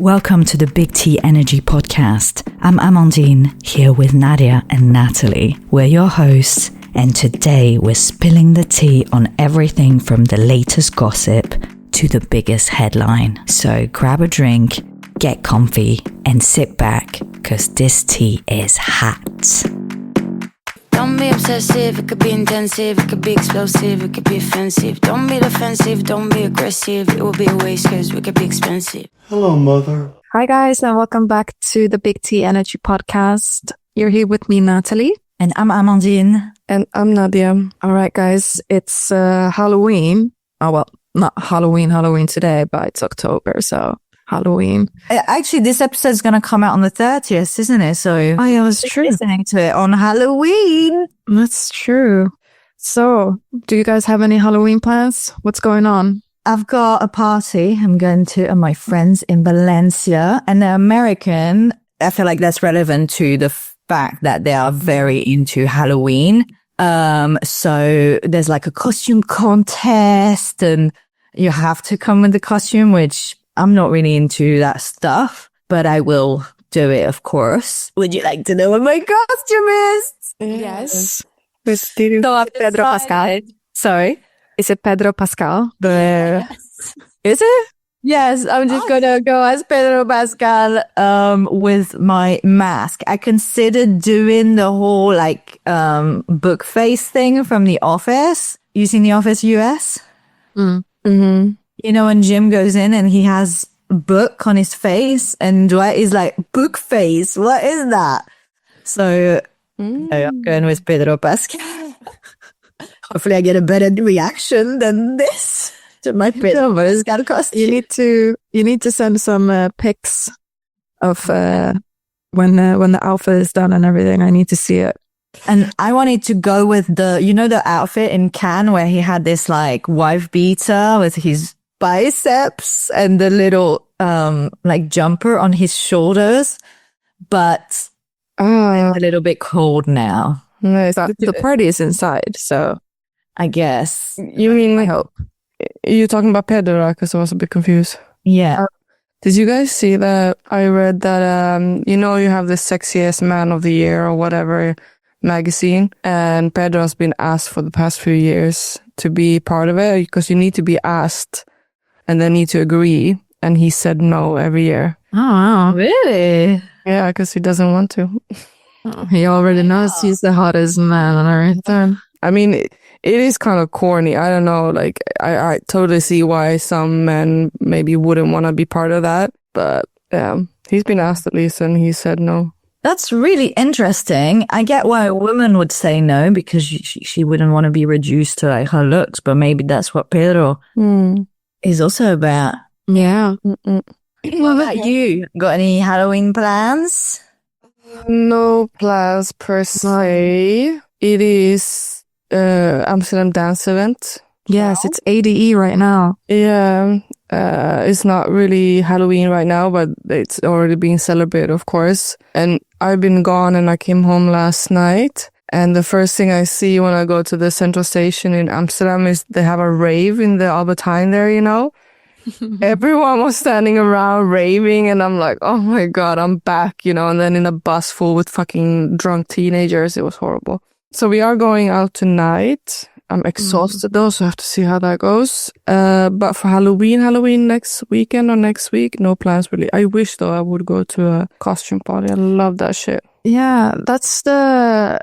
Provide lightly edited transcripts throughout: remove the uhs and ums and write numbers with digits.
Welcome to the Big T Energy Podcast. I'm Amandine, here with Nadia and Natalie. We're your hosts, and today we're spilling the tea on everything from the latest gossip to the biggest headline. So grab a drink, get comfy, and sit back, because this tea is hot. Don't be obsessive, it could be intensive, it could be explosive, it could be offensive. Don't be defensive, don't be aggressive, it will be a waste cause we could be expensive. Hello, mother. Hi guys, and welcome back to the Big T Energy Podcast. You're here with me, Natalie. And I'm Amandine. And I'm Nadia. All right, guys, it's Halloween. Oh, well, not Halloween today, but it's October, so Halloween. Actually, this episode is going to come out on the 30th, isn't it? So, oh yeah, that's true. Listening to it on Halloween. That's true. So, do you guys have any Halloween plans? What's going on? I've got a party I'm going to and my friends in Valencia, and they're American. I feel like that's relevant to the fact that they are very into Halloween. So there's like a costume contest and you have to come with the costume, which I'm not really into that stuff, but I will do it, of course. Would you like to know what my costume is? Yes. So I'm Pedro Pascal. Sorry. Is it Pedro Pascal? Yes. Is it? Yes, I'm just gonna go as Pedro Pascal with my mask. I considered doing the whole book face thing from The Office, using The Office US. Mm-hmm. You know, when Jim goes in and he has a book on his face and Dwight is like, book face, what is that? So I'm going with Pedro Pascal. Hopefully I get a better reaction than this to my Pedro Pascal costume. You need to send some pics of when the outfit is done and everything. I need to see it. And I wanted to go with the outfit in Cannes where he had this wife beater with his biceps and the little jumper on his shoulders. But I'm a little bit cold now. No, the party is inside, so I guess. You mean, I hope. You're talking about Pedro, because I was a bit confused. Yeah. Did you guys see that? I read that, you have the sexiest man of the year or whatever magazine, and Pedro has been asked for the past few years to be part of it, because you need to be asked and then need to agree, and he said no every year. Oh, wow. Really? Yeah, because he doesn't want to. He already knows he's the hottest man on earth. I mean, it is kind of corny. I don't know. I totally see why some men maybe wouldn't want to be part of that. But he's been asked at least, and he said no. That's really interesting. I get why a woman would say no, because she wouldn't want to be reduced to her looks. But maybe that's what Pedro is also about. Yeah. What about you? Got any Halloween plans? No plans per se. It is Amsterdam dance event. Yes, it's ADE right now. Yeah, it's not really Halloween right now, but it's already being celebrated, of course. And I've been gone, and I came home last night. And the first thing I see when I go to the central station in Amsterdam is they have a rave in the Albert Heijn there, Everyone was standing around raving, and I'm like, oh my God, I'm back, and then in a bus full with fucking drunk teenagers. It was horrible. So we are going out tonight. I'm exhausted though, so I have to see how that goes. But for Halloween next weekend or next week, no plans really. I wish though I would go to a costume party. I love that shit. Yeah, that's I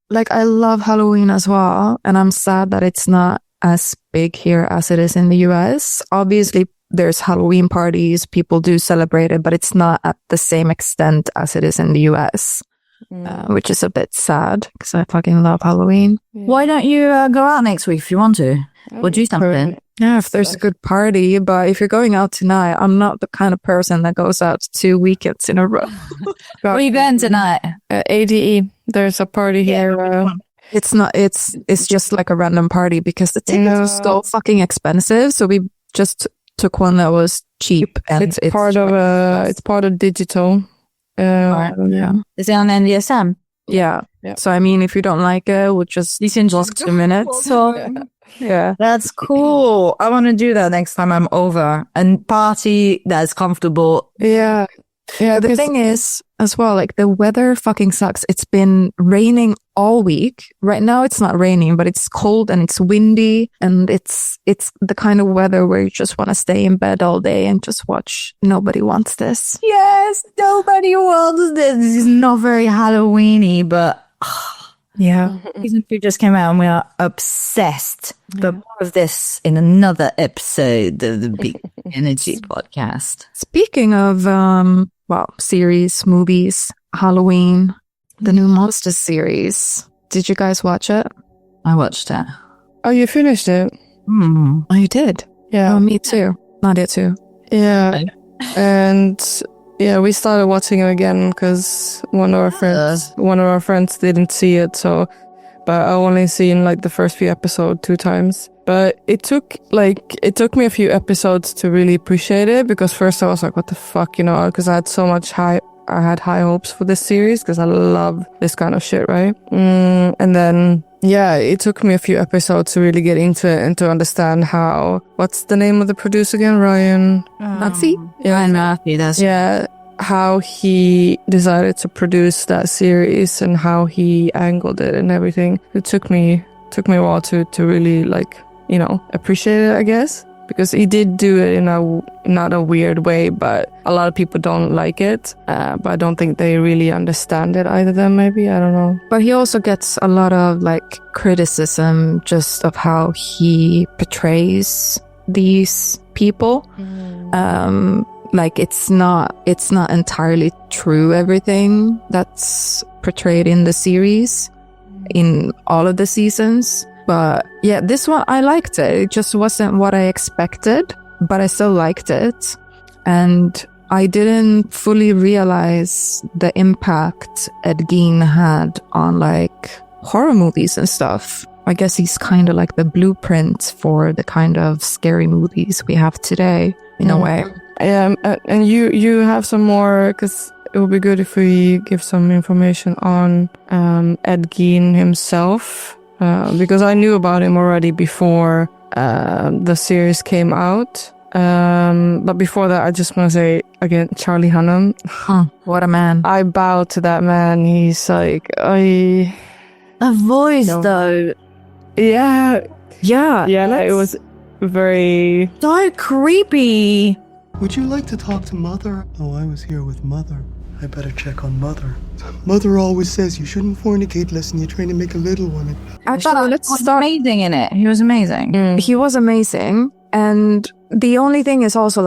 love Halloween as well, and I'm sad that it's not as big here as it is in the US. Obviously, there's Halloween parties, people do celebrate it, but it's not at the same extent as it is in the US, which is a bit sad, because I fucking love Halloween. Yeah. Why don't you go out next week if you want to? Or do something? Yeah, if there's a good party, but if you're going out tonight, I'm not the kind of person that goes out 2 weekends in a row. Where are you going tonight? ADE. There's a party here. It's not, it's just like a random party, because the tickets are so fucking expensive. So we just took one that was cheap, and it's part of digital. Yeah. Is it on NDSM? Yeah. So I mean, if you don't like it, we'll just 2 minutes. So Yeah. That's cool. I want to do that next time I'm over and party that's comfortable. Yeah. Yeah. The thing is, as well, like the weather fucking sucks. It's been raining all week. Right now it's not raining, but it's cold and it's windy, and it's the kind of weather where you just want to stay in bed all day and just watch. Nobody wants this. Yes, nobody wants this. This is not very Halloweeny, but Yeah. season 2 just came out and we are obsessed. But more of this in another episode of the Big Energy podcast. Speaking of, series, movies, Halloween, the new Monsters series. Did you guys watch it? I watched it. Oh, you finished it? Hmm. Oh, you did? Yeah. Oh, me too. Nadia too. Yeah. And yeah, we started watching it again because one of our friends didn't see it. So, but I only seen like the first few episodes 2 times. But it took me a few episodes to really appreciate it, because first I was like, what the fuck, because I had high hopes for this series because I love this kind of shit, right? And then, yeah, it took me a few episodes to really get into it and to understand what's the name of the producer again? Ryan Murphy? Ryan Murphy, how he decided to produce that series and how he angled it and everything. It took me a while to really appreciate it, I guess. Because he did do it in not a weird way, but a lot of people don't like it. But I don't think they really understand it either then, maybe. I don't know. But he also gets a lot of criticism just of how he portrays these people. It's not entirely true, everything that's portrayed in the series, in all of the seasons. But yeah, this one, I liked it. It just wasn't what I expected, but I still liked it. And I didn't fully realize the impact Ed Gein had on horror movies and stuff. I guess he's kind of like the blueprint for the kind of scary movies we have today, in a way. And you have some more, because it would be good if we give some information on Ed Gein himself. Because I knew about him already before the series came out. But before that, I just want to say again, Charlie Hunnam. What a man. I bow to that man. He's like, a voice though. Yeah. Yeah. Yeah, it was very... so creepy. Would you like to talk to Mother? Oh, I was here with Mother. I better check on Mother. Mother always says you shouldn't fornicate unless you're trying to make a little one. Actually, let's He was start. amazing in it. He was amazing. He was amazing. And the only thing is also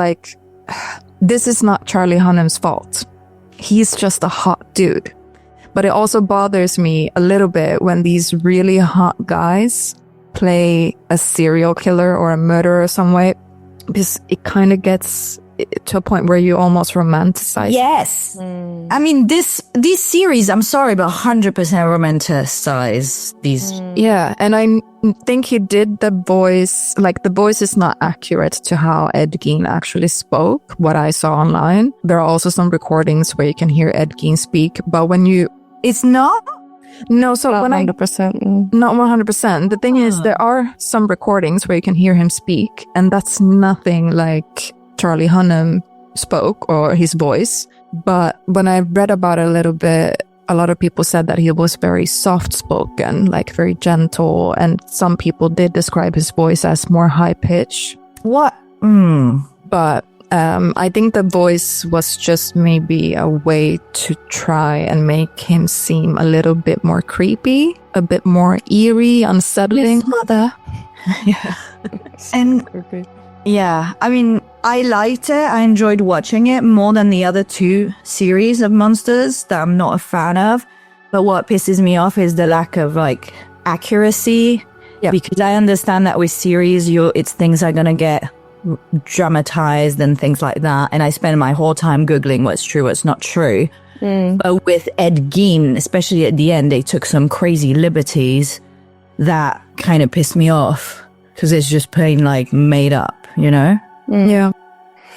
this is not Charlie Hunnam's fault. He's just a hot dude. But it also bothers me a little bit when these really hot guys play a serial killer or a murderer some way, because it kind of gets to a point where you almost romanticize. Yes. I mean, this series, I'm sorry, but 100% romanticize these. Yeah, and I think he did the voice, the voice is not accurate to how Ed Gein actually spoke, what I saw online. There are also some recordings where you can hear Ed Gein speak, but when you... It's not? No, so not when 100%. Not 100%. The thing is, there are some recordings where you can hear him speak, and that's nothing like Charlie Hunnam spoke or his voice. But when I read about it a little bit, a lot of people said that he was very soft-spoken, very gentle, and some people did describe his voice as more high-pitched. What? But I think the voice was just maybe a way to try and make him seem a little bit more creepy, a bit more eerie, unsettling. Mother. Yeah. And yeah, I mean, I liked it. I enjoyed watching it more than the other 2 series of monsters that I'm not a fan of. But what pisses me off is the lack of accuracy. Yeah. Because I understand that with series, it's things are gonna get dramatized and things like that. And I spend my whole time Googling what's true, what's not true. But with Ed Gein, especially at the end, they took some crazy liberties that kind of pissed me off. Because it's just plain made up, Yeah.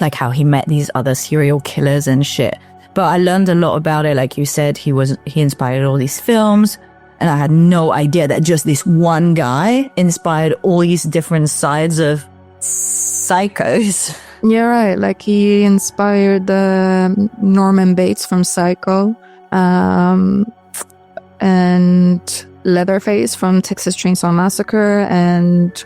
Like how he met these other serial killers and shit. But I learned a lot about it. Like you said, he inspired all these films. And I had no idea that just this one guy inspired all these different sides of psychos. Yeah, right. Like he inspired the Norman Bates from Psycho, and Leatherface from Texas Chainsaw Massacre, and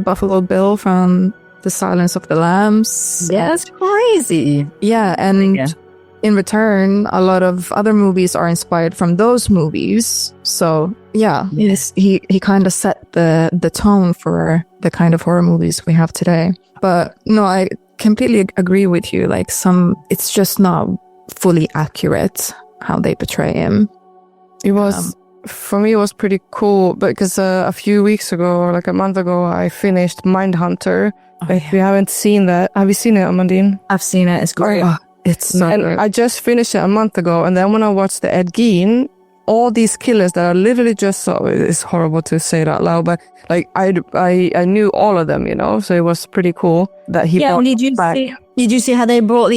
Buffalo Bill from The Silence of the Lambs. Yeah, that's crazy. Yeah, and in return, a lot of other movies are inspired from those movies. So yeah. He kind of set the tone for the kind of horror movies we have today. But no, I completely agree with you. Like it's just not fully accurate how they portray him. It was, for me, it was pretty cool because a few weeks ago, or like a month ago, I finished Mindhunter. If you haven't seen that, have you seen it, Amandine? I've seen it. It's great. It's so good. I just finished it a month ago, and then when I watched the Ed Gein, all these killers that are literally just so, it's horrible to say it out loud, but like I knew all of them, you know, so it was pretty cool that he brought back. Did you see how they brought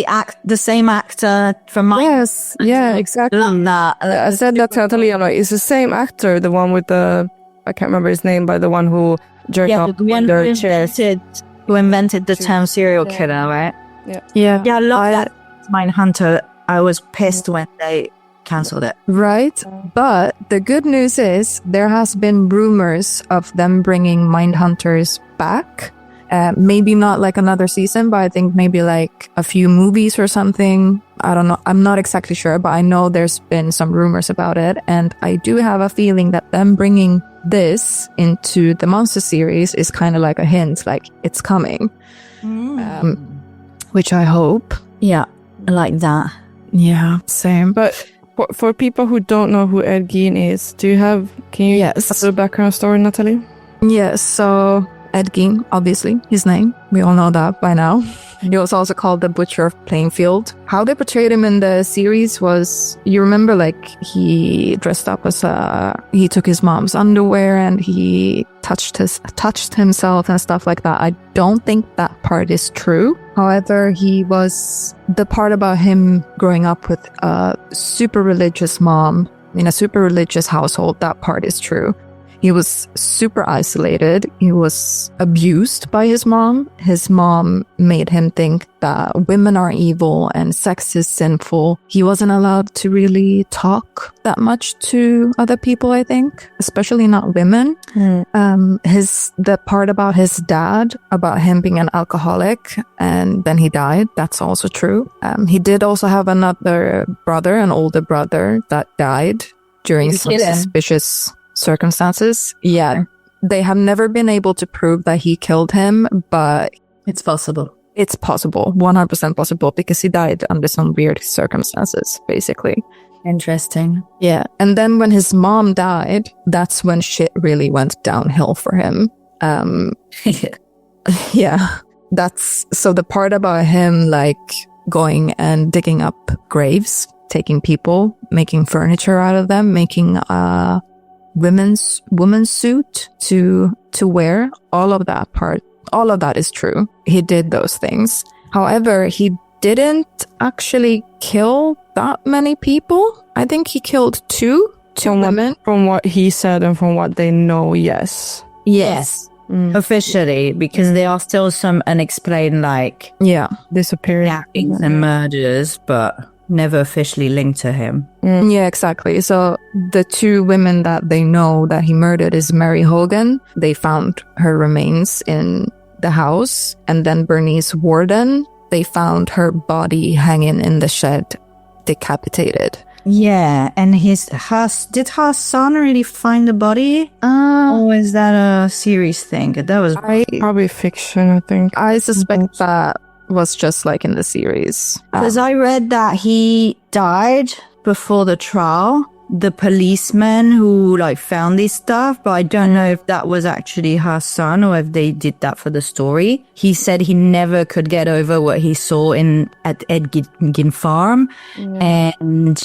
the same actor from my? Yes, yeah, exactly. I said that to Natalie. I'm like, it's the same actor, the one with the, I can't remember his name, but the one who jerked off. The one who invented the term serial killer, right? Yeah. I love that Mindhunter. I was pissed when they cancelled it. Right? But the good news is there has been rumors of them bringing Mindhunters back. Maybe not like another season, but I think maybe like a few movies or something. I don't know. I'm not exactly sure, but I know there's been some rumors about it. And I do have a feeling that them bringing this into the Monster series is kind of like a hint, like it's coming. Which I hope. Yeah, I like that. Yeah, same. But for people who don't know who Ed Gein is, can you give a background story, Natalie? Yes, so Ed Gein, obviously, his name. We all know that by now. He was also called the Butcher of Plainfield. How they portrayed him in the series was, you remember, like, he dressed up as he took his mom's underwear and he touched himself and stuff like that. I don't think that part is true. However, the part about him growing up with a super religious mom in a super religious household, that part is true. He was super isolated. He was abused by his mom. His mom made him think that women are evil and sex is sinful. He wasn't allowed to really talk that much to other people, I think, especially not women. The part about his dad, about him being an alcoholic and then he died, that's also true. He did also have another brother, an older brother, that died during some suspicious circumstances. Yeah, they have never been able to prove that he killed him, but it's possible. It's possible, 100% possible, because he died under some weird circumstances, basically. Interesting. Yeah, and then when his mom died, that's when shit really went downhill for him. Yeah, so the part about him like going and digging up graves, taking people, making furniture out of them, making women's suit to wear, all of that is true. He did those things. However, he didn't actually kill that many people. I think he killed two women. From what he said and from what they know, yes. Officially, because there are still some unexplained disappearing and murders, but never officially linked to him. Yeah, exactly. So the two women that they know that he murdered is Mary Hogan. They found her remains in the house. And then Bernice Warden, they found her body hanging in the shed, decapitated. Yeah, and did her son really find the body? Or is that a series thing? That was probably fiction, I think. I suspect that was just like in the series. Because I read that he died before the trial. The policeman who found this stuff, but I don't know if that was actually her son or if they did that for the story. He said he never could get over what he saw at Ed Gein farm, and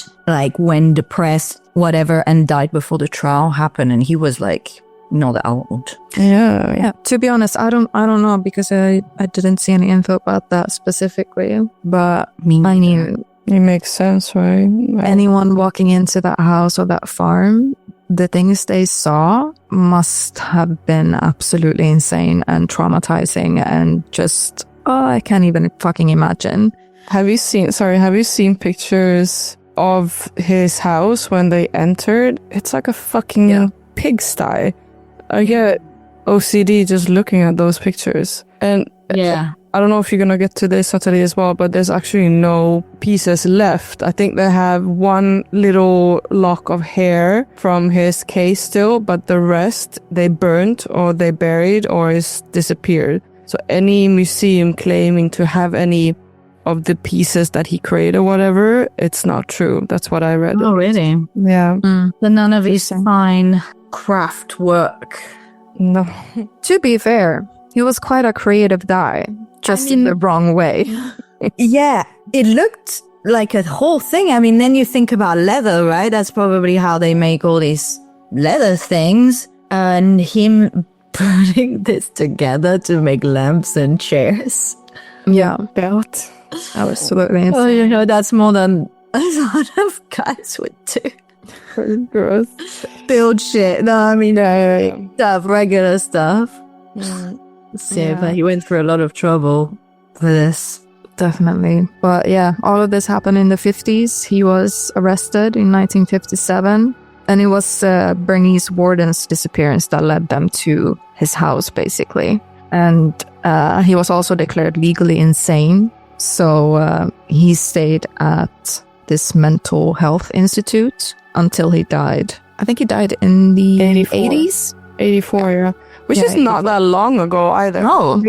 when depressed, whatever, and died before the trial happened, and he was not that old. Yeah. To be honest, I don't know, because I didn't see any info about that specifically. But I mean, it makes sense, right? Anyone walking into that house or that farm, the things they saw must have been absolutely insane and traumatizing and just, I can't even fucking imagine. Have you seen pictures of his house when they entered? It's like a fucking pigsty. I get OCD just looking at those pictures. And I don't know if you're gonna get to this Saturday as well, but there's actually no pieces left. I think they have one little lock of hair from his case still, but the rest they burnt or they buried or is disappeared. So any museum claiming to have any of the pieces that he created or whatever, it's not true. That's what I read. Oh, really? Yeah. So none of his fine craft work. No. To be fair, he was quite a creative guy, just in the wrong way. Yeah, it looked like a whole thing. I mean, then you think about leather, right? That's probably how they make all these leather things. And him putting this together to make lamps and chairs. Yeah. Belt. Absolutely. Oh, you know, that's more than a lot of guys would do. Gross. Build shit. No, I mean, stuff, regular stuff. So, but he went through a lot of trouble for this. Definitely. But yeah, all of this happened in the 50s. He was arrested in 1957. And it was Bernice Warden's disappearance that led them to his house, basically. And he was also declared legally insane. So he stayed at this mental health institute until he died. I think he died in the 80s? 84, yeah. Which is not that long ago either. No.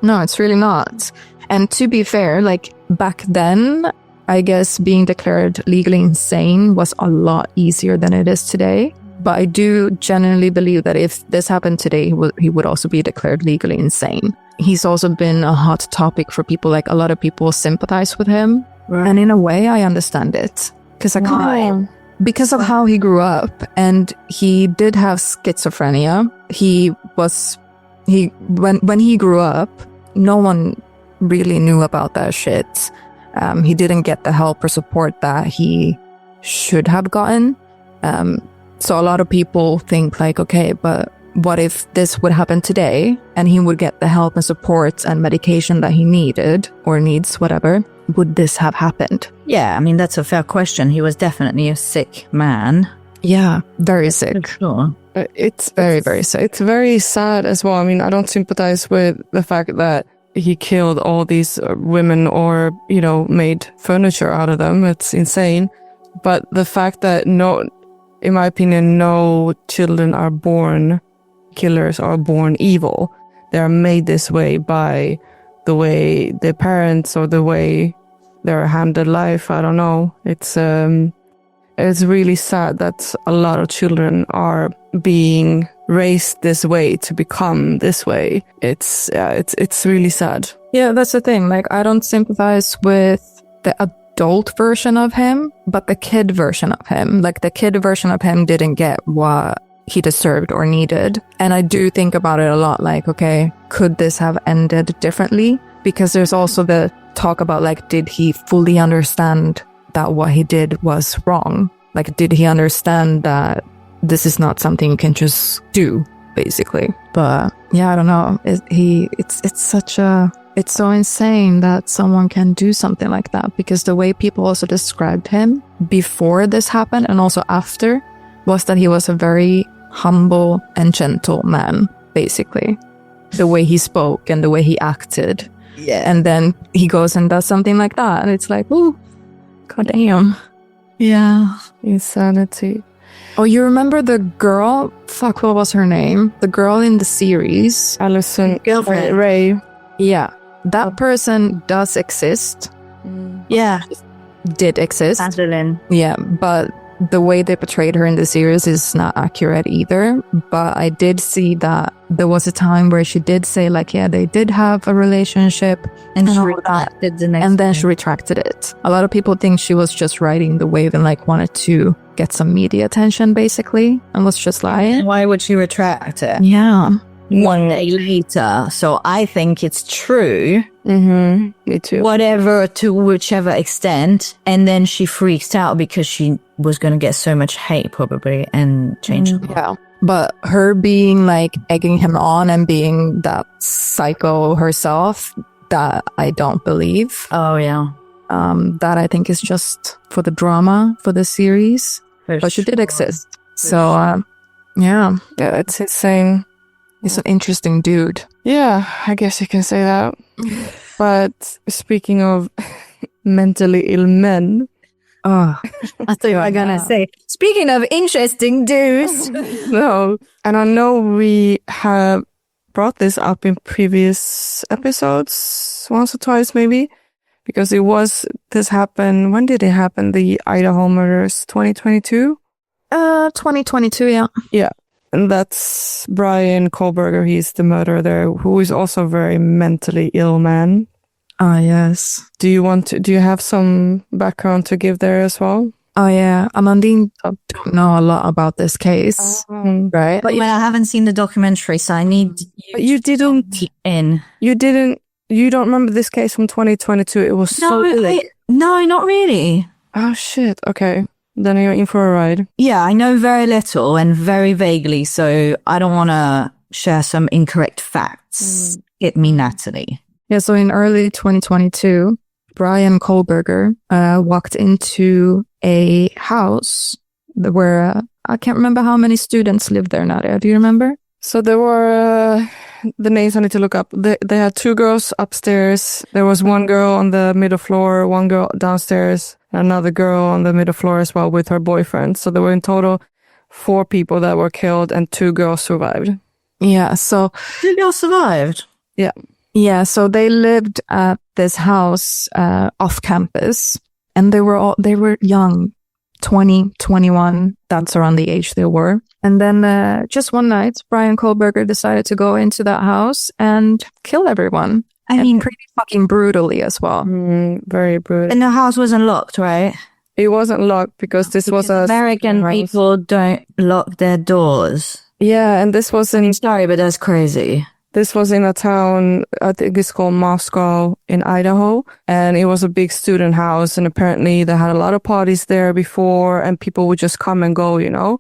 No, it's really not. And to be fair, like back then, I guess being declared legally insane was a lot easier than it is today. But I do genuinely believe that if this happened today, he would also be declared legally insane. He's also been a hot topic for people. Like a lot of people sympathize with him. Right. And in a way, I understand it. Because of how he grew up, and he did have schizophrenia. When he grew up, no one really knew about that shit. He didn't get the help or support that he should have gotten. So a lot of people think like, okay, but what if this would happen today and he would get the help and support and medication that he needed or needs, whatever? Would this have happened? Yeah, I mean, that's a fair question. He was definitely a sick man. Yeah, very sick. Sure. It's very, very sad. It's very sad as well. I mean, I don't sympathize with the fact that he killed all these women or, you know, made furniture out of them. It's insane. But the fact that in my opinion, no children are born killers or born evil. They are made this way by the way their parents or the way they're handled life. I don't know. It's really sad that a lot of children are being raised this way to become this way. It's really sad. Yeah, that's the thing. Like, I don't sympathize with the adult version of him, but the kid version of him. Like, the kid version of him didn't get what he deserved or needed. And I do think about it a lot. Like, okay, could this have ended differently? Because there's also the talk about, like, did he fully understand that what he did was wrong? Like, did he understand that this is not something you can just do, basically? But yeah, I don't know. It's so insane that someone can do something like that, because the way people also described him before this happened and also after was that he was a very humble and gentle man, basically. The way he spoke and the way he acted. Yeah. And then he goes and does something like that. And it's like, ooh, goddamn. Yeah. Insanity. Oh, you remember the girl? Fuck, what was her name? The girl in the series. Alison. Girlfriend. Ray. Yeah. That person does exist. Yeah. Did exist. Madeline. Yeah, but the way they portrayed her in the series is not accurate either. But I did see that there was a time where she did say, like, yeah, they did have a relationship. And she retracted the next And then day. she retracted it. A lot of people think she was just riding the wave and, like, wanted to get some media attention, basically, and was just lying. Why would she retract it? Yeah. one day later. So I think it's true. Me too. Whatever, to whichever extent. And then she freaked out because she was going to get so much hate probably and change. Yeah. But her being like egging him on and being that psycho herself, that I don't believe. Oh, yeah. That I think is just for the drama for the series. But she did exist. So, yeah, it's insane. He's an interesting dude. Yeah, I guess you can say that. But speaking of mentally ill men. Oh, I thought you were going to say, speaking of interesting dudes. No, and I know we have brought this up in previous episodes, once or twice maybe, because this happened, when did it happen? The Idaho murders, 2022? 2022, yeah. Yeah. And that's Bryan Kohberger. He's the murderer there, who is also a very mentally ill man. Ah, yes. Do you have some background to give there as well? Oh, yeah. Amandine don't know a lot about this case, right? But I haven't seen the documentary, so I need you don't remember this case from 2022? It was so big. No, not really. Oh, shit. Okay. Then you're in for a ride. Yeah, I know very little and very vaguely, so I don't want to share some incorrect facts. Hit me, Natalie. Yeah, so in early 2022, Bryan Kohberger walked into a house where I can't remember how many students lived there, Nadia. Do you remember? So there were the names I need to look up. They had 2 girls upstairs. There was 1 girl on the middle floor, 1 girl downstairs, another girl on the middle floor as well with her boyfriend. So there were in total 4 people that were killed and 2 girls survived. Yeah, so 2 girls survived? Yeah. Yeah, so they lived at this house off campus, and they were young, 20, 21, that's around the age they were. And then just one night, Bryan Kohberger decided to go into that house and kill everyone. I mean, pretty fucking brutally as well. Very brutal. And the house wasn't locked, right? It wasn't locked because this was American people don't lock their doors. Yeah, and this was in... Sorry, but that's crazy. This was in a town, I think it's called Massacre in Idaho, and it was a big student house, and apparently they had a lot of parties there before, and people would just come and go, you know?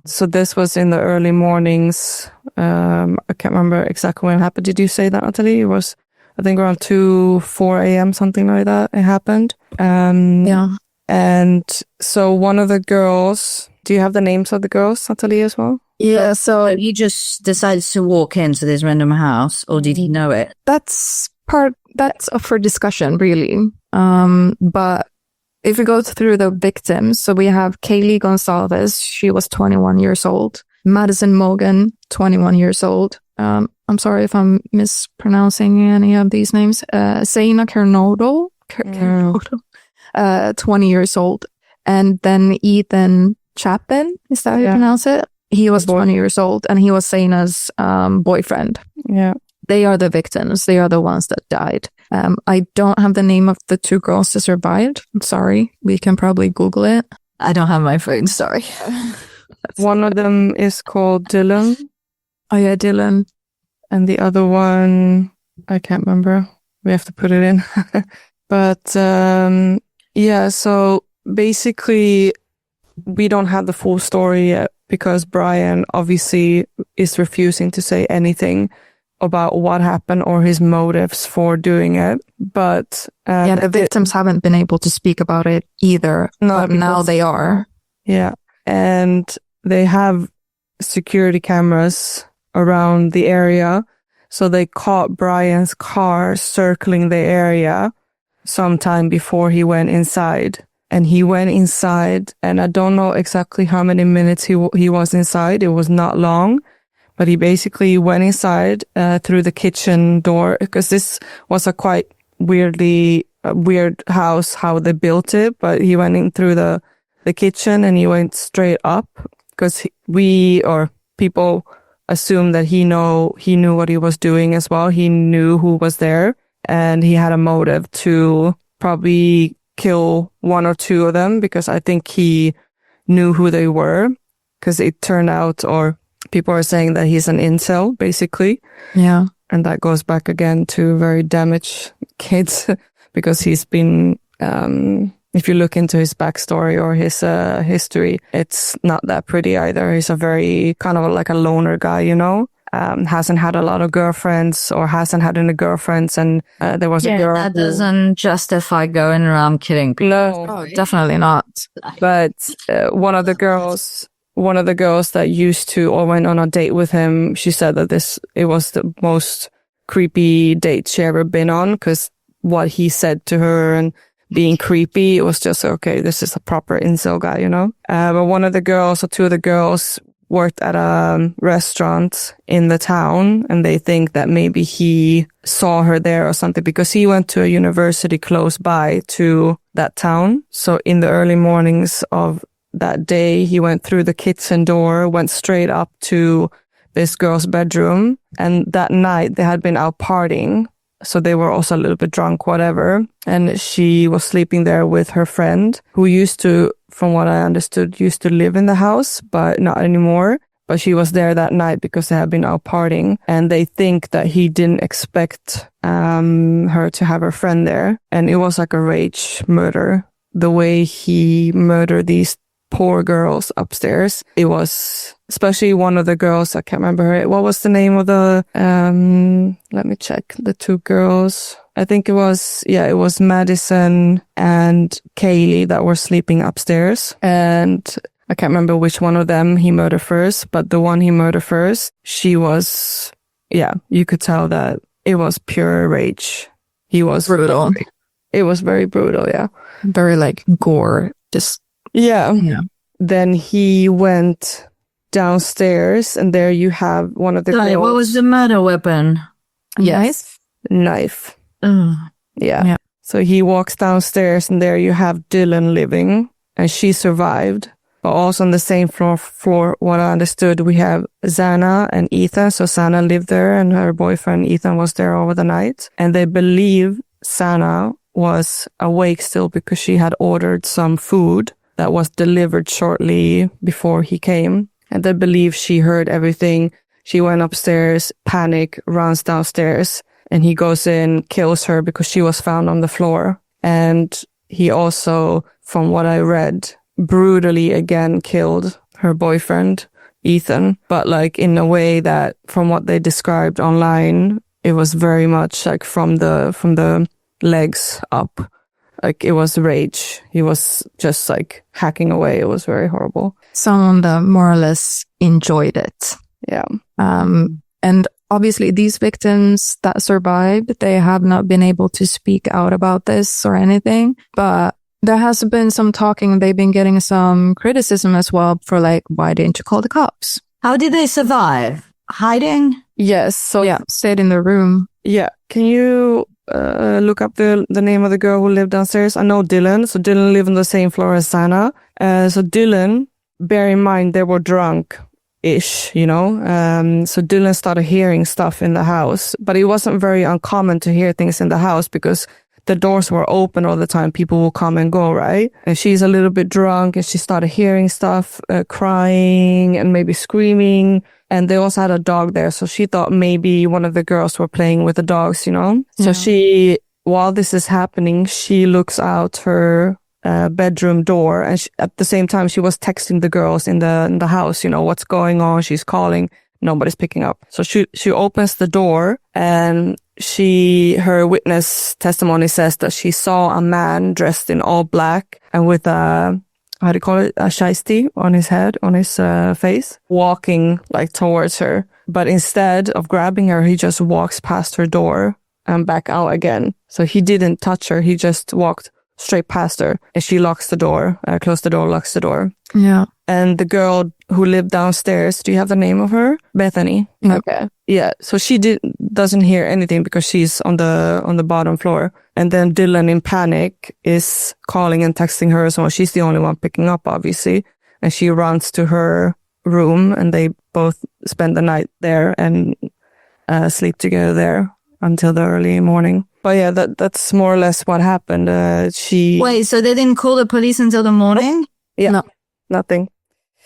So this was in the early mornings. I can't remember exactly when it happened. Did you say that, Natalie? It was, I think, around 4 a.m., something like that, it happened. Yeah. And so one of the girls, do you have the names of the girls, Natalie, as well? Yeah, so he just decided to walk into this random house, or did he know it? That's up for discussion, really. But if we go through the victims, so we have Kaylee Gonzalez, she was 21 years old. Madison Morgan, 21 years old. I'm sorry if I'm mispronouncing any of these names. Zaina Kernodle, 20 years old. And then Ethan Chapin, is that how you pronounce it? He was 20 years old, and he was Zaina's boyfriend. Yeah. They are the victims. They are the ones that died. I don't have the name of the 2 girls that survived. I'm sorry. We can probably Google it. I don't have my phone, sorry. One of them is called Dylan. Oh, yeah, Dylan. And the other one, I can't remember. We have to put it in. But, yeah, so basically, we don't have the full story yet, because Bryan obviously is refusing to say anything about what happened or his motives for doing it. But the victims haven't been able to speak about it either. But now they are. Yeah. And they have security cameras around the area. So they caught Bryan's car circling the area sometime before he went inside. And he went inside, and I don't know exactly how many minutes he was inside. It was not long, but he basically went inside through the kitchen door, because this was a quite weird house, how they built it. But he went in through the kitchen, and he went straight up, because people assumed that he knew what he was doing as well. He knew who was there, and he had a motive to probably kill 1 or 2 of them, because I think he knew who they were, because it turned out, or people are saying that he's an incel, basically. Yeah. And that goes back again to very damaged kids because he's been, if you look into his backstory or his history, it's not that pretty either. He's a very kind of like a loner guy, you know? Hasn't had a lot of girlfriends or hasn't had any girlfriends. And there was a girl. That doesn't justify going around killing people. No, Oh, definitely not. but one of the girls that used to or went on a date with him, she said that it was the most creepy date she ever been on because what he said to her and being creepy, it was just, okay, this is a proper incel guy, you know? But one of the girls or two of the girls worked at a restaurant in the town and they think that maybe he saw her there or something because he went to a university close by to that town. So in the early mornings of that day, he went through the kitchen door, went straight up to this girl's bedroom. And that night they had been out partying. So they were also a little bit drunk, whatever. And she was sleeping there with her friend who used to, from what I understood, used to live in the house, but not anymore. But she was there that night because they had been out partying. And they think that he didn't expect her to have her friend there. And it was like a rage murder. The way he murdered these poor girls upstairs. It was, especially one of the girls, I can't remember her. What was the name of the, let me check, the two girls. I think it was Madison and Kaylee that were sleeping upstairs. And I can't remember which one of them he murdered first, but the one he murdered first, she was, you could tell that it was pure rage. He was brutal. It was very brutal, yeah. Very like gore, just Yeah. Then he went downstairs and there you have one of the girls. What was the murder weapon? yes. Knife. Ugh. Yeah. So he walks downstairs and there you have Dylan living and she survived. But also on the same floor, what I understood, we have Xana and Ethan. So Xana lived there and her boyfriend Ethan was there over the night. And they believe Xana was awake still because she had ordered some food that was delivered shortly before he came. And they believe she heard everything. She went upstairs, panic, runs downstairs, and he goes in, kills her because she was found on the floor. And he also, from what I read, brutally again killed her boyfriend, Ethan. But like in a way that, from what they described online, it was very much like from the legs up. Like it was rage. He was just like hacking away. It was very horrible. Someone that more or less enjoyed it. Yeah. And obviously these victims that survived, they have not been able to speak out about this or anything, but there has been some talking. They've been getting some criticism as well for like, why didn't you call the cops? How did they survive? Hiding? Yes. So Yeah, stayed in the room. yeah. Can you look up the name of the girl who lived downstairs? I know Dylan. So Dylan lived on the same floor as Xana. So Dylan, bear in mind, they were drunk-ish, you know? So Dylan started hearing stuff in the house, but it wasn't very uncommon to hear things in the house because the doors were open all the time. People will come and go, right? And she's a little bit drunk and she started hearing stuff, crying and maybe screaming. And they also had a dog there. So she thought maybe one of the girls were playing with the dogs, you know? So she, while this is happening, she looks out her bedroom door. And at the same time, she was texting the girls in the house, you know, what's going on? She's calling. Nobody's picking up. So she opens the door and her witness testimony says that she saw a man dressed in all black and with a, how do you call it? A shiesty on his head, on his face, walking like towards her. But instead of grabbing her, he just walks past her door and back out again. So he didn't touch her. He just walked straight past her and she locks the door, closed the door, locks the door. Yeah. And the girl who lived downstairs, do you have the name of her? Bethany. Okay. Yeah. So she doesn't hear anything because she's on the bottom floor. And then Dylan in panic is calling and texting her. So she's the only one picking up, obviously. And she runs to her room and they both spend the night there and sleep together there until the early morning. But yeah, that's more or less what happened. Wait, so they didn't call the police until the morning? Yeah. No. Nothing.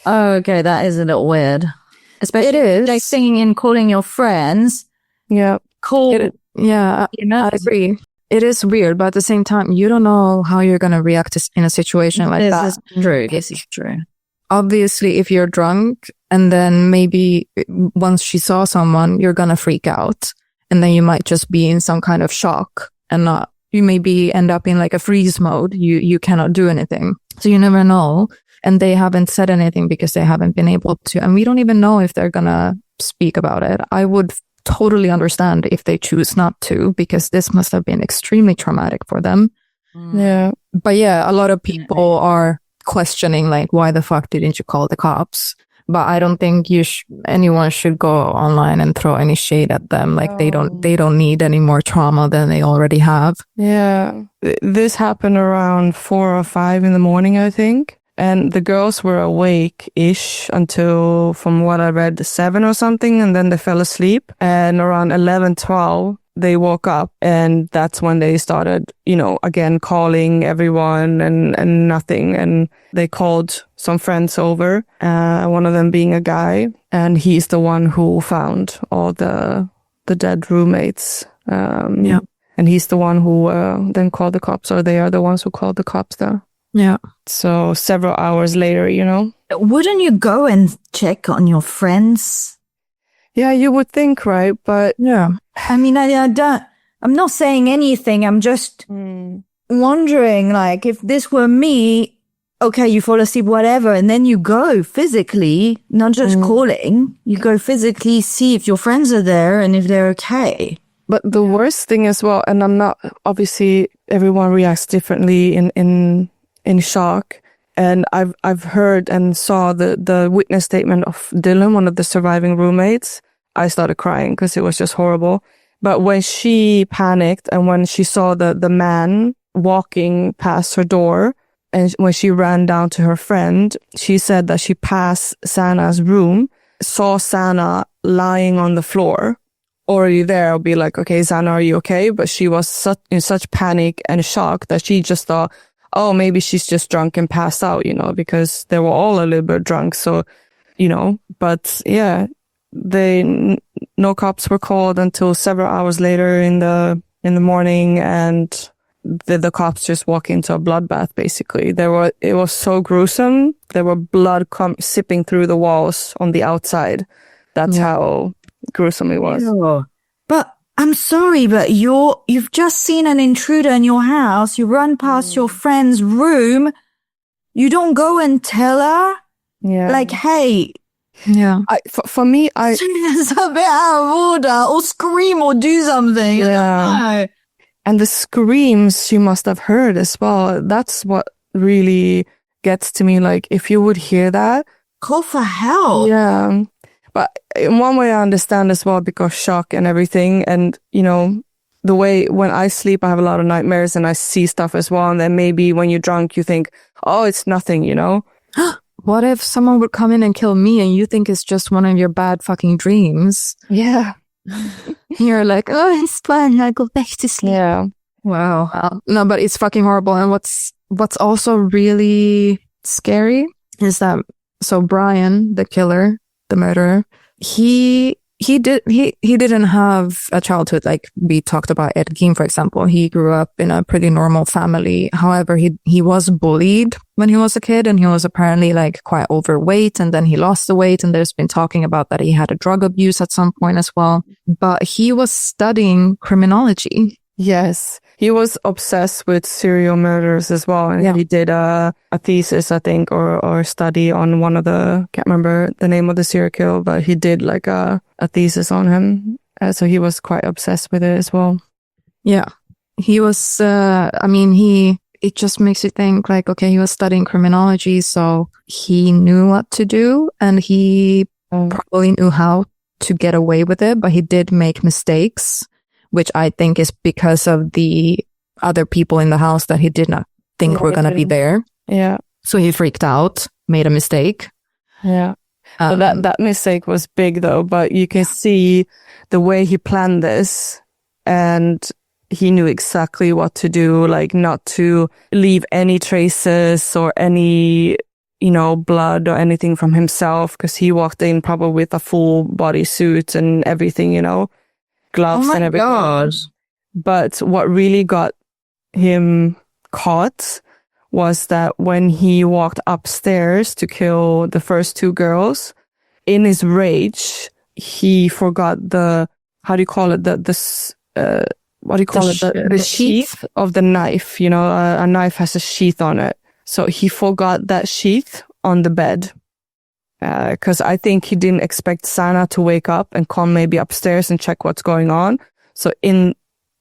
Oh, okay. That is a little weird. Especially like singing and calling your friends. Yeah. Yeah, I agree. It is weird, but at the same time, you don't know how you're going to react in a situation like that. This is true. This is true. Obviously, if you're drunk and then maybe once she saw someone, you're going to freak out. And then you might just be in some kind of shock and you maybe end up in like a freeze mode. You cannot do anything. So you never know. And they haven't said anything because they haven't been able to. And we don't even know if they're going to speak about it. I would totally understand if they choose not to, because this must have been extremely traumatic for them. Yeah. But yeah, a lot of people are questioning like, why the fuck didn't you call the cops? But I don't think anyone should go online and throw any shade at them. Like they don't need any more trauma than they already have. Yeah. This happened around 4 or 5 in the morning, I think. And the girls were awake-ish until, from what I read, 7 or something, and then they fell asleep. And around 11, 12, they woke up, and that's when they started, again, calling everyone and nothing. And they called some friends over, one of them being a guy, and he's the one who found all the dead roommates. Yeah. And he's the one who then called the cops, or they are the ones who called the cops there. Yeah. So several hours later, Wouldn't you go and check on your friends? Yeah, you would think, right? But yeah. I mean, I'm not saying anything. I'm just wondering, like, if this were me, okay, you fall asleep, whatever, and then you go physically, not just calling, you go physically, see if your friends are there and if they're okay. But the worst thing as well, and I'm not, obviously everyone reacts differently in shock. And I've heard and saw the witness statement of Dylan, one of the surviving roommates. I started crying because it was just horrible. But when she panicked and when she saw the man walking past her door, and when she ran down to her friend, she said that she passed Sana's room, saw Sana lying on the floor. Already there, I'll be like, okay, Sana, are you okay? But she was in such panic and shock that she just thought, oh, maybe she's just drunk and passed out, because they were all a little bit drunk. So, but yeah, no cops were called until several hours later in the morning, and the cops just walk into a bloodbath, basically. It was so gruesome. There were blood sipping through the walls on the outside. That's how gruesome it was. Ew. But I'm sorry, but you've just seen an intruder in your house. You run past your friend's room. You don't go and tell her, like, hey. Yeah. For me, it's a bit out of order, or scream or do something. Yeah. And the screams she must have heard as well. That's what really gets to me. Like, if you would hear that, call for help. Yeah. But in one way I understand as well, because shock and everything. And, the way when I sleep, I have a lot of nightmares and I see stuff as well. And then maybe when you're drunk, you think, oh, it's nothing, What if someone would come in and kill me and you think it's just one of your bad fucking dreams? Yeah. You're like, oh, it's fine. I go back to sleep. Yeah. Wow. No, but it's fucking horrible. And what's also really scary is that, so Bryan, the killer, the murderer, he didn't have a childhood like we talked about Ed Gein, for example. He grew up in a pretty normal family. However, he was bullied when he was a kid, and he was apparently like quite overweight, and then he lost the weight, and there's been talking about that he had a drug abuse at some point as well. But he was studying criminology. Yes. He was obsessed with serial murders as well. And he did a thesis, I think, or study on one of can't remember the name of the serial killer, but he did like a thesis on him. So he was quite obsessed with it as well. Yeah. He was, it just makes you think like, okay, he was studying criminology, so he knew what to do, and he probably knew how to get away with it, but he did make mistakes, which I think is because of the other people in the house that he did not think were going to be there. Yeah. So he freaked out, made a mistake. Yeah. So that mistake was big though, but you can see the way he planned this, and he knew exactly what to do, like not to leave any traces or any, blood or anything from himself, because he walked in probably with a full body suit and everything, gloves and everything. God. But what really got him caught was that when he walked upstairs to kill the first 2 girls, in his rage, he forgot the sheath of the knife. A knife has a sheath on it. So he forgot that sheath on the bed. Because I think he didn't expect Sana to wake up and come maybe upstairs and check what's going on. So in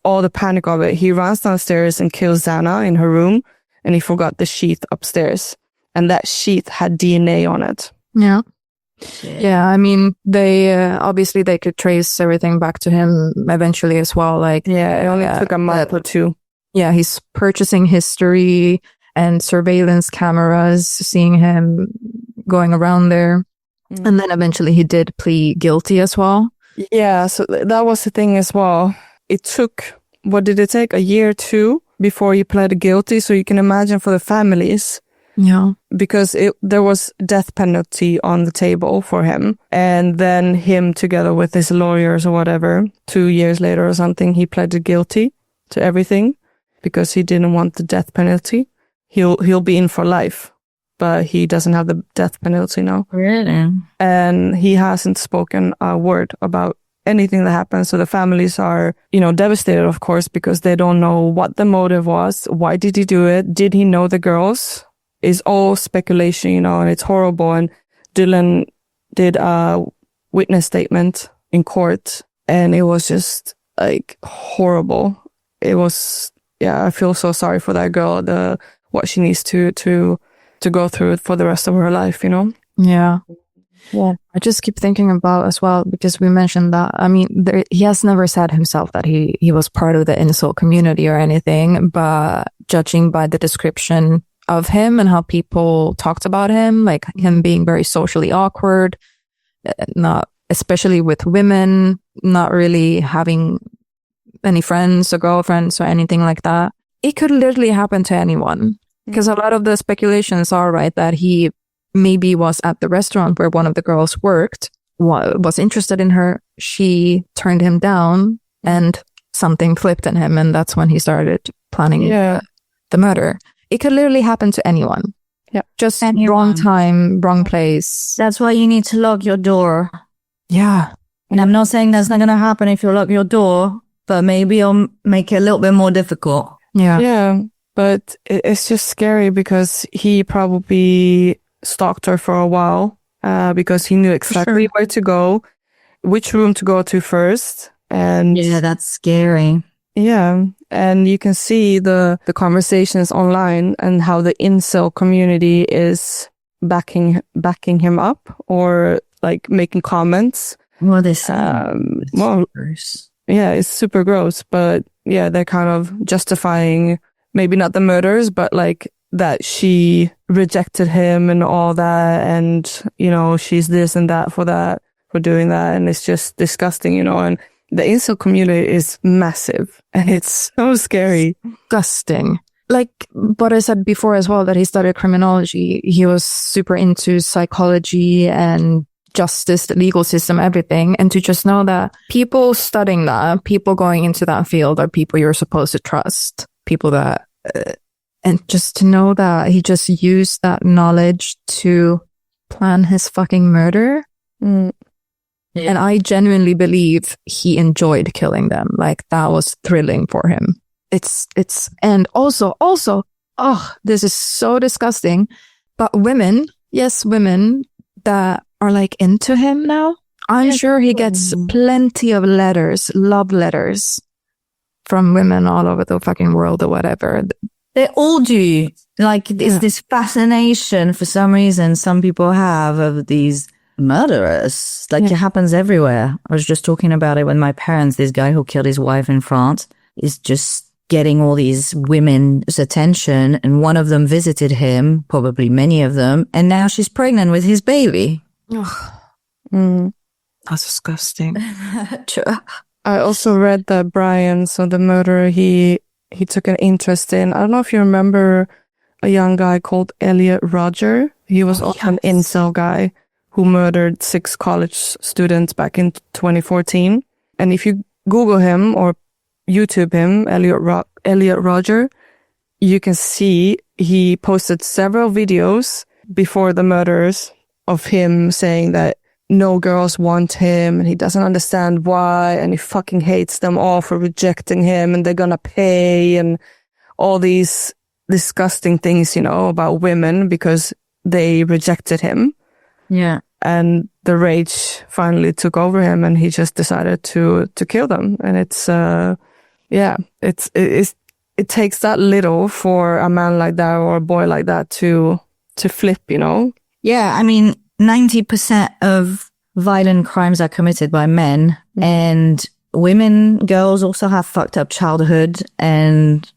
all the panic of it, he runs downstairs and kills Sana in her room, and he forgot the sheath upstairs. And that sheath had DNA on it. Yeah. Yeah, I mean, they obviously they could trace everything back to him eventually as well. Like, yeah, it only took a month or 2. Yeah, he's purchasing history and surveillance cameras, seeing him going around there. And then eventually he did plead guilty as well. Yeah, so that was the thing as well. It took, what did it take? A year or 2 before he pled guilty. So you can imagine for the families. Yeah. Because there was death penalty on the table for him. And then him together with his lawyers or whatever, 2 years later or something, he pleaded guilty to everything because he didn't want the death penalty. He'll be in for life, but he doesn't have the death penalty now. Really? And he hasn't spoken a word about anything that happened. So the families are, devastated, of course, because they don't know what the motive was. Why did he do it? Did he know the girls? It's all speculation, and it's horrible. And Dylan did a witness statement in court, and it was just like horrible. It was, I feel so sorry for that girl, what she needs to go through for the rest of her life, Yeah. Yeah. I just keep thinking about as well, because we mentioned that, I mean, he has never said himself that he was part of the incel community or anything, but judging by the description of him and how people talked about him, like him being very socially awkward, not especially with women, not really having any friends or girlfriends or anything like that. It could literally happen to anyone, because a lot of the speculations are right that he maybe was at the restaurant where one of the girls worked, was interested in her. She turned him down and something flipped in him. And that's when he started planning the murder. It could literally happen to anyone. Yeah. Just wrong time, wrong place. That's why you need to lock your door. Yeah. And I'm not saying that's not going to happen if you lock your door, but maybe it'll make it a little bit more difficult. Yeah. Yeah. But it's just scary because he probably stalked her for a while, because he knew exactly where to go, which room to go to first. And yeah, that's scary. Yeah. And you can see the conversations online and how the incel community is backing him up or like making comments. Well, this yeah, it's super gross, but yeah, they're kind of justifying maybe not the murders, but like that she rejected him and all that, and she's this and that for doing that, and it's just disgusting, and the incel community is massive and it's so scary. Disgusting. Like what I said before as well, that he studied criminology. He was super into psychology and justice, the legal system, everything. And to just know that people studying that, people going into that field are people you're supposed to trust. People that, and just to know that he just used that knowledge to plan his fucking murder. Yeah. And I genuinely believe he enjoyed killing them. Like that was thrilling for him. And also, this is so disgusting, but women that are like into him now, I'm sure he gets plenty of love letters from women all over the fucking world or whatever. They all do. Like it's this fascination for some reason some people have of these murderers. Like it happens everywhere. I was just talking about it with my parents. This guy who killed his wife in France is just getting all these women's attention, and one of them visited him, probably many of them, and now she's pregnant with his baby. That's disgusting. I also read that Bryan, so the murderer, he took an interest in, I don't know if you remember a young guy called Elliot Rodger. He was also an incel guy who murdered 6 college students back in 2014. And if you Google him or YouTube him, Elliot Rodger, you can see he posted several videos before the murders of him saying that no girls want him and he doesn't understand why, and he fucking hates them all for rejecting him, and they're gonna pay, and all these disgusting things, you know, about women because they rejected him. Yeah. And the rage finally took over him, and he just decided to kill them. And it's it takes that little for a man like that or a boy like that to flip, you know? Yeah, I mean, 90% of violent crimes are committed by men, and women, girls also have fucked up childhood and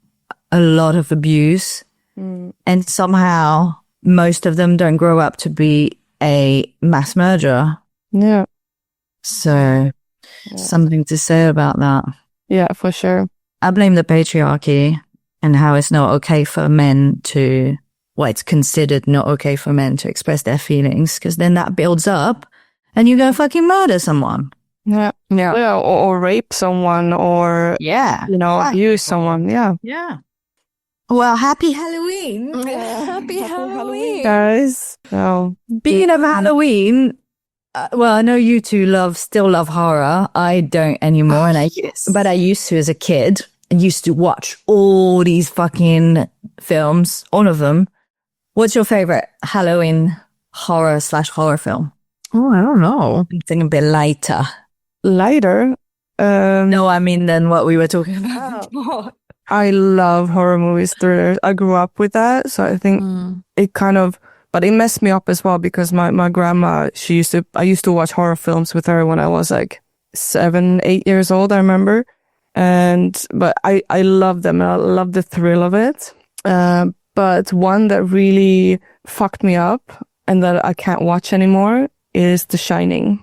a lot of abuse. And somehow most of them don't grow up to be a mass murderer. Yeah. So something to say about that. Yeah, for sure. I blame the patriarchy and how it's not okay for men to, well, it's considered not okay for men to express their feelings, because then that builds up and you go fucking murder someone. Yeah. Or rape someone, or, you know, abuse someone. Yeah. Yeah. Well, happy Halloween. Happy Halloween. Guys. So, Speaking of Halloween, well, I know you two still love horror. I don't anymore. But I used to as a kid. I used to watch all these fucking films, all of them. What's your favorite Halloween horror/horror film? Oh, I don't know. Something a bit lighter. lighter. No, I mean than what we were talking about before. I love horror movies, thrillers. I grew up with that, so I think it kind of, but it messed me up as well because my grandma, I used to watch horror films with her when I was like 7, 8 years old, I remember. But I love them and I love the thrill of it. But one that really fucked me up and that I can't watch anymore is The Shining.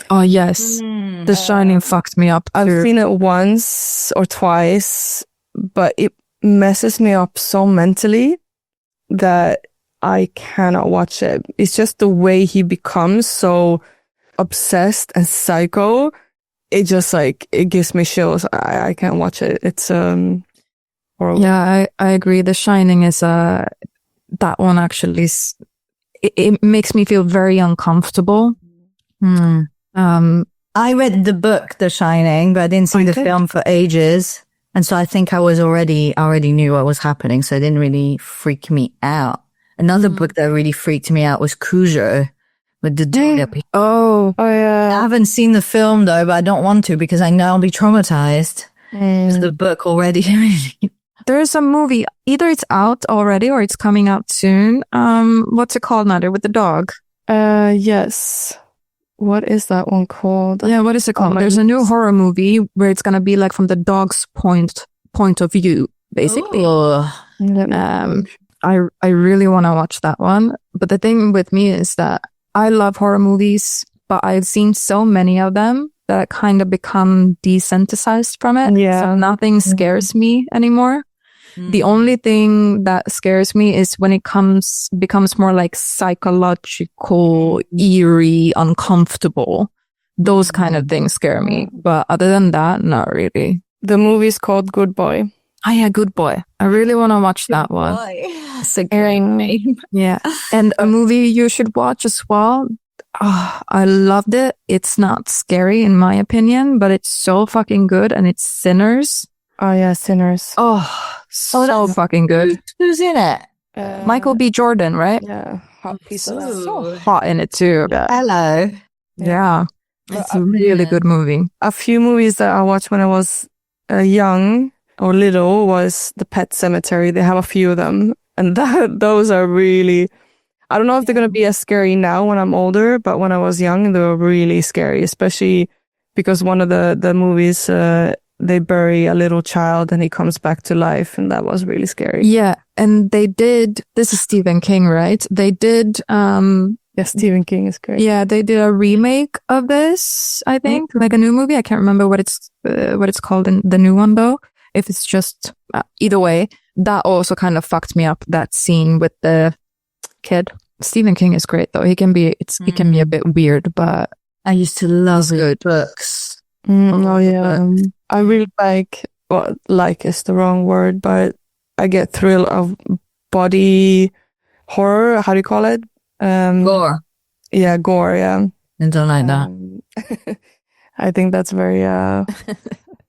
Oh, yes. The Shining fucked me up. I've seen it once or twice, but it messes me up so mentally that I cannot watch it. It's just the way he becomes so obsessed and psycho. It just it gives me chills. I can't watch it. It's horrible. Yeah, I agree. The Shining is that one actually is, it makes me feel very uncomfortable. I read the book, The Shining, but I didn't see the film for ages. And so I think I already knew what was happening. So it didn't really freak me out. Another book that really freaked me out was Cujo with the dog. Oh, yeah. I haven't seen the film though, but I don't want to because I know I'll be traumatized. The book already. There's a movie, either it's out already or it's coming out soon. What's it called, Nader, with the dog? Yes. What is that one called? Yeah, what is it called? There's a new horror movie where it's gonna be like from the dog's point of view, basically. I really want to watch that one. But the thing with me is that I love horror movies, but I've seen so many of them that I kind of become desensitized from it. Yeah. So nothing scares me anymore. The only thing that scares me is when it becomes more like psychological, eerie, uncomfortable. Those kind of things scare me. But other than that, not really. The movie's called Good Boy. Oh yeah, Good Boy. I really want to watch that one. It's a great name. Yeah. And a movie you should watch as well. Oh, I loved it. It's not scary in my opinion, but it's so fucking good, and it's Sinners. Oh yeah, Sinners. Oh, so fucking good. Who's in it? Michael B. Jordan, right? Yeah. He's so hot in it too. Hello. Yeah. It's a really good movie. A few movies that I watched when I was young or little was The Pet Cemetery. They have a few of them. And those are really, I don't know if they're going to be as scary now when I'm older, but when I was young, they were really scary, especially because one of the movies, they bury a little child and he comes back to life, and that was really scary. Yeah, and this is Stephen King, right? They did, yeah, Stephen King is great. Yeah, they did a remake of this, I think, like a new movie. I can't remember what it's called in the new one though, if it's just, either way. that also kind of fucked me up, that scene with the kid. Stephen King is great though. He can be a bit weird, but I used to love good books. Oh yeah. I really like is the wrong word, but I get thrill of body horror. How do you call it? Gore. Yeah, gore. Yeah. I don't like that. I think that's very, yeah.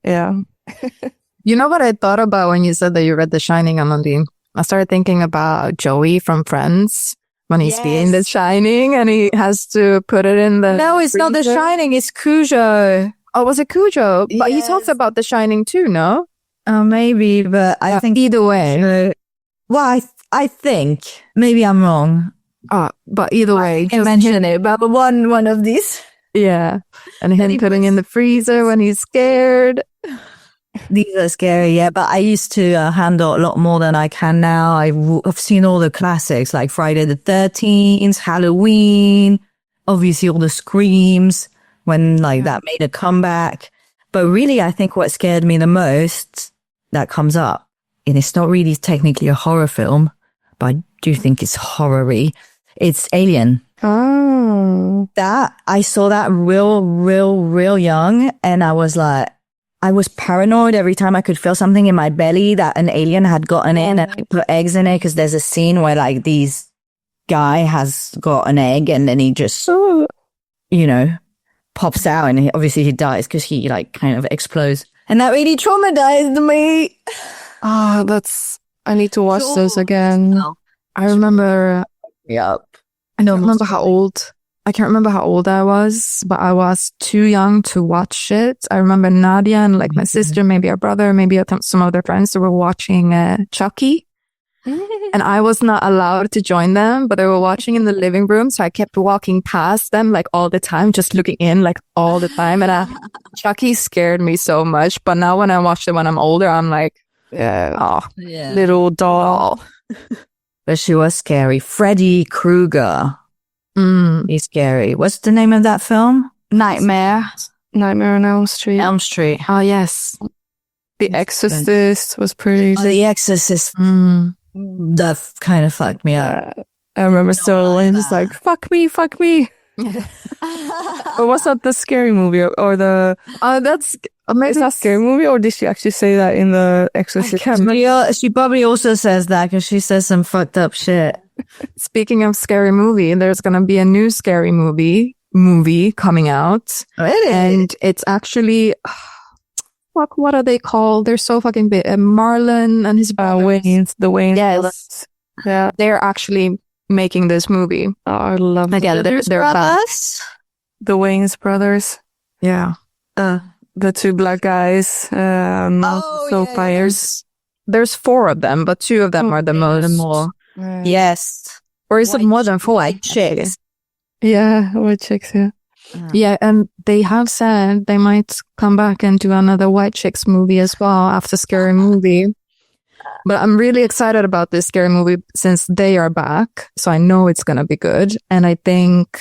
You know what I thought about when you said that you read The Shining, Amandine? I started thinking about Joey from Friends when he's being The Shining and he has to put it in the No, it's not The freezer. Shining, it's Cujo. Oh, was it Cujo? But he Yes. talks about The Shining too, no? Maybe, but I think either way. Well, I think maybe I'm wrong. But either way, I mention it, but one of these. yeah. And him putting in the freezer when he's scared. These are scary, yeah. But I used to handle a lot more than I can now. I've seen all the classics like Friday the 13th, Halloween, obviously all the screams when like that made a comeback. But really, I think what scared me the most that comes up, and it's not really technically a horror film, but I do think it's horror-y. It's Alien. Oh. That I saw that real young, and I was like, I was paranoid every time I could feel something in my belly that an alien had gotten in and I put eggs in it, because there's a scene where like guy has got an egg and then he just, pops out and obviously he dies because he like kind of explodes. And that really traumatized me. I need to watch those again. I remember, Yup. I can't remember how old I was, but I was too young to watch it. I remember Nadia and like my sister, maybe our brother, maybe some other friends that were watching Chucky. And I was not allowed to join them, but they were watching in the living room. So I kept walking past them like all the time, just looking in like all the time. And Chucky scared me so much. But now when I watch it when I'm older, I'm like, little doll. But she was scary. Freddy Krueger. He's scary. What's the name of that film? Nightmare on Elm Street. Elm Street. Oh, yes. The Exorcist was pretty. Oh, The Exorcist. That kind of fucked me up. I remember Sterling just like, fuck me. Or was that the scary movie or the... that's... Is that scary movie or did she actually say that in the Exorcist? She probably also says that because she says some fucked up shit. Speaking of scary movie, there's going to be a new scary movie coming out. Really? And it's actually... what are they called? They're so fucking big. Marlon and his Wayans. The Wayans. Yes. Brothers. Yeah. They're actually making this movie. Oh, I love them. Again, they're brothers? The Wayans brothers. Yeah. The two black guys. Fires. There's 4 of them, but 2 of them are the most. Yes. Or is it more than 4? White chicks. Yeah, white chicks, yeah. Yeah, and they have said they might come back and do another White Chicks movie as well after Scary Movie. But I'm really excited about this Scary Movie since they are back. So I know it's going to be good. And I think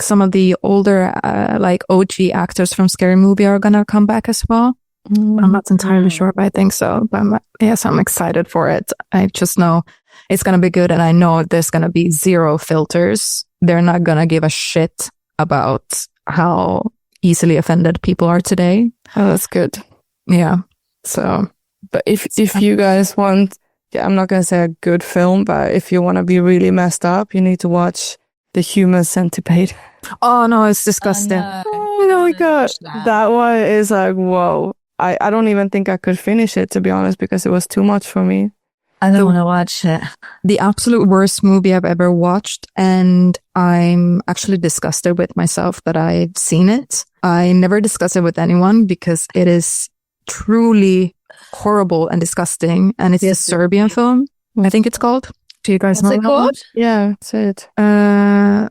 some of the older, like OG actors from Scary Movie are going to come back as well. I'm not entirely sure, but I think so. But I'm excited for it. I just know it's going to be good. And I know there's going to be 0 filters. They're not going to give a shit about how easily offended people are today. Oh, that's good. Yeah. So, but if you guys want, I'm not going to say a good film, but if you want to be really messed up, you need to watch The Human Centipede. Oh, no, it's disgusting. Oh my God. That one is like, whoa. I don't even think I could finish it, to be honest, because it was too much for me. I don't want to watch it. The absolute worst movie I've ever watched, and I'm actually disgusted with myself that I've seen it. I never discuss it with anyone because it is truly horrible and disgusting, and it's a Serbian film, I think it's called. Do you guys know What's it that one? called? Yeah, say it.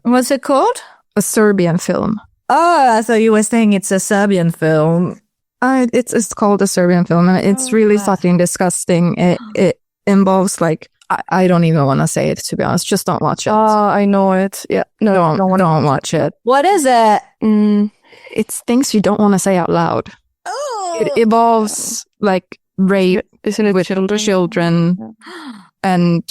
What's it called? A Serbian film. Oh, I thought you were saying it's a Serbian film. It's called a Serbian film, and it's really fucking disgusting. It involves like I don't even want to say it, to be honest. Just don't watch it. Oh, I know it. Yeah, no, don't watch it. What is it? It's things you don't want to say out loud. Oh, It involves like rape, Isn't it with children and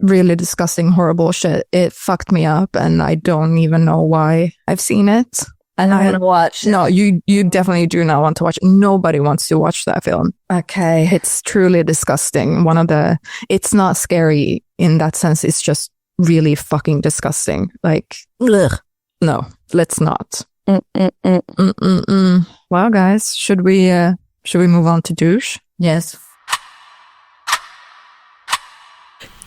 really disgusting, horrible shit. It fucked me up, and I don't even know why I've seen it. And I want to watch. No, you definitely do not want to watch. Nobody wants to watch that film. Okay. It's truly disgusting. It's not scary in that sense. It's just really fucking disgusting. Like, ugh. No, let's not. Well, guys, should we move on to douche? Yes.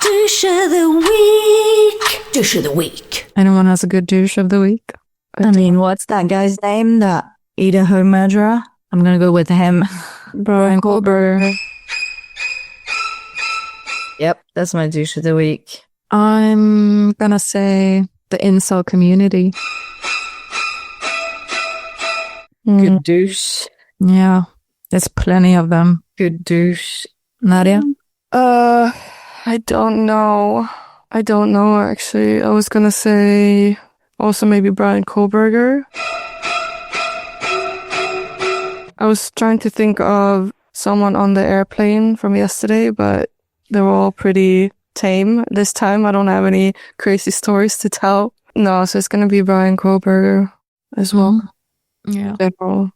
Douche of the week. Douche of the week. Anyone has a good douche of the week? I mean, what's that guy's name? That Idaho murderer? I'm going to go with him. Bryan Kohberger. Yep, that's my douche of the week. I'm gonna say the incel community. Good douche. Yeah, there's plenty of them. Good douche. Nadia? I don't know. Actually. I was gonna say also maybe Bryan Kohberger. I was trying to think of someone on the airplane from yesterday, but they were all pretty tame this time. I don't have any crazy stories to tell. No, so it's gonna be Bryan Kohberger as well. Yeah. General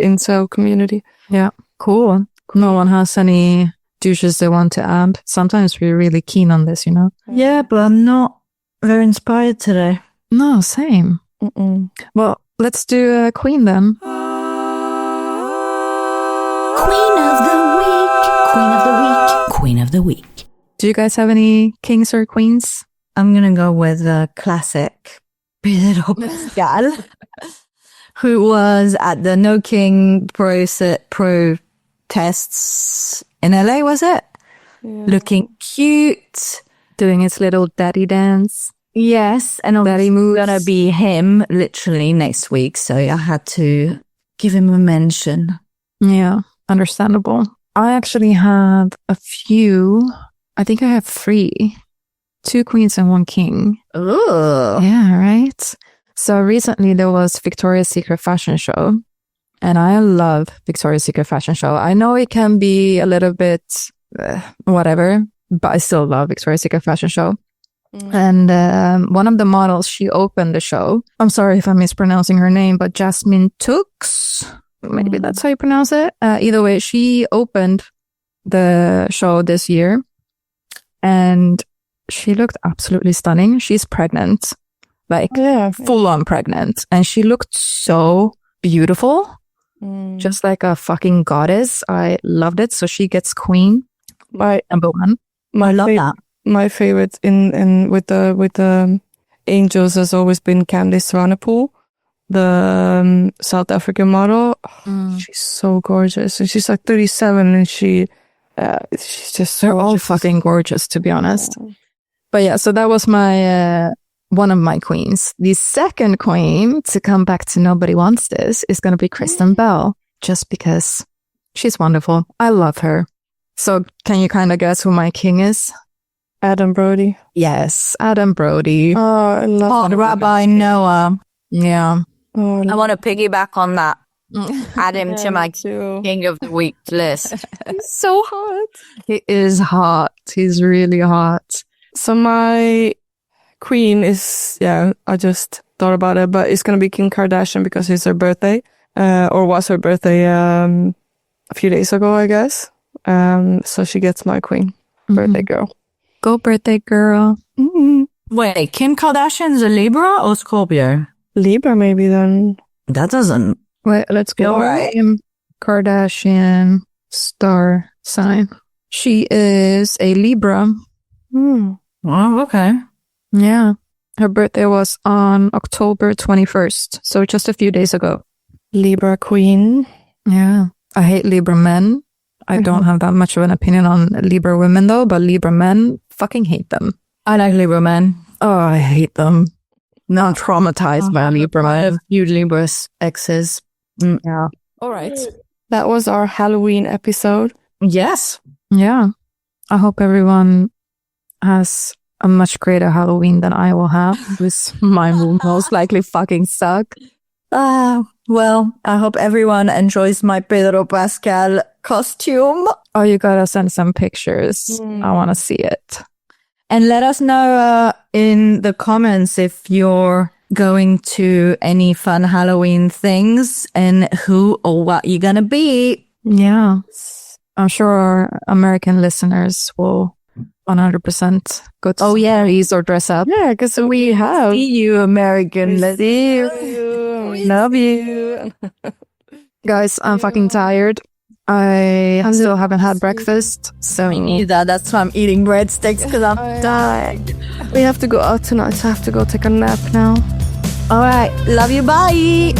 incel community. Yeah. Cool. No one has any douches they want to add. Sometimes we're really keen on this, you know? Yeah, but I'm not very inspired today. No, same. Well, let's do a queen then. Queen of the week. Queen of the week. Queen of the week. Do you guys have any kings or queens? I'm going to go with a classic Pedro Pascal, who was at the No King protests in LA, was it? Yeah. Looking cute. Doing his little daddy dance. Yes, and Daddy it's moves. going to be him literally next week, so I had to give him a mention. Yeah, understandable. I actually have a few. I think I have 3. 2 queens and 1 king. Ooh. Yeah, right? So recently there was Victoria's Secret fashion show. And I love Victoria's Secret fashion show. I know it can be a little bit whatever, but I still love Victoria's Secret fashion show. And one of the models, she opened the show. I'm sorry if I'm mispronouncing her name, but Jasmine Tux. Maybe that's how you pronounce it. Either way, she opened the show this year. And she looked absolutely stunning. She's pregnant, like full on pregnant. And she looked so beautiful, just like a fucking goddess. I loved it. So she gets queen, number 1. I love that. My favorite in with the angels has always been Candice Swanepoel, the South African model. She's so gorgeous, and she's like 37, and she's just They're all fucking gorgeous, to be honest. But yeah, so that was my one of my queens. The second queen, to come back to Nobody Wants This, is going to be Kristen Bell, just because she's wonderful. I love her. So can you kind of guess who my king is? Adam Brody. Yes, Adam Brody. Oh, I love Rabbi Noah. Yeah. Oh, I want to piggyback on that. Add him to my too. King of the Week list. He's so hot. He is hot. He's really hot. So my queen is, I just thought about it, but it's going to be Kim Kardashian because it's her birthday, or was her birthday a few days ago, I guess. So she gets my queen, birthday girl. Go birthday girl. Wait, Kim Kardashian's a Libra or Scorpio? Libra maybe then. That doesn't... Wait, let's go. All right. Kim Kardashian star sign. She is a Libra. Oh, okay. Yeah. Her birthday was on October 21st. So just a few days ago. Libra queen. Yeah. I hate Libra men. I don't have that much of an opinion on Libra women though, but Libra men, fucking hate them. I like Libra men. Oh, I hate them. Not traumatized by Libra I men. have few Libra exes. Yeah. All right. That was our Halloween episode. Yes. Yeah. I hope everyone has a much greater Halloween than I will have. This mine will most likely fucking suck. Well, I hope everyone enjoys my Pedro Pascal costume. Oh, you gotta send some pictures. I want to see it. And let us know in the comments if you're going to any fun Halloween things and who or what you're gonna be. Yeah. I'm sure our American listeners will 100% go to parties or dress up. Yeah, because we have. See you, American. Let's see you. We love you. Guys, I'm fucking tired. I still haven't had breakfast, so Either. That's why I'm eating breadsticks, because I'm tired. We have to go out tonight, so I have to go take a nap now. All right. Love you. Bye.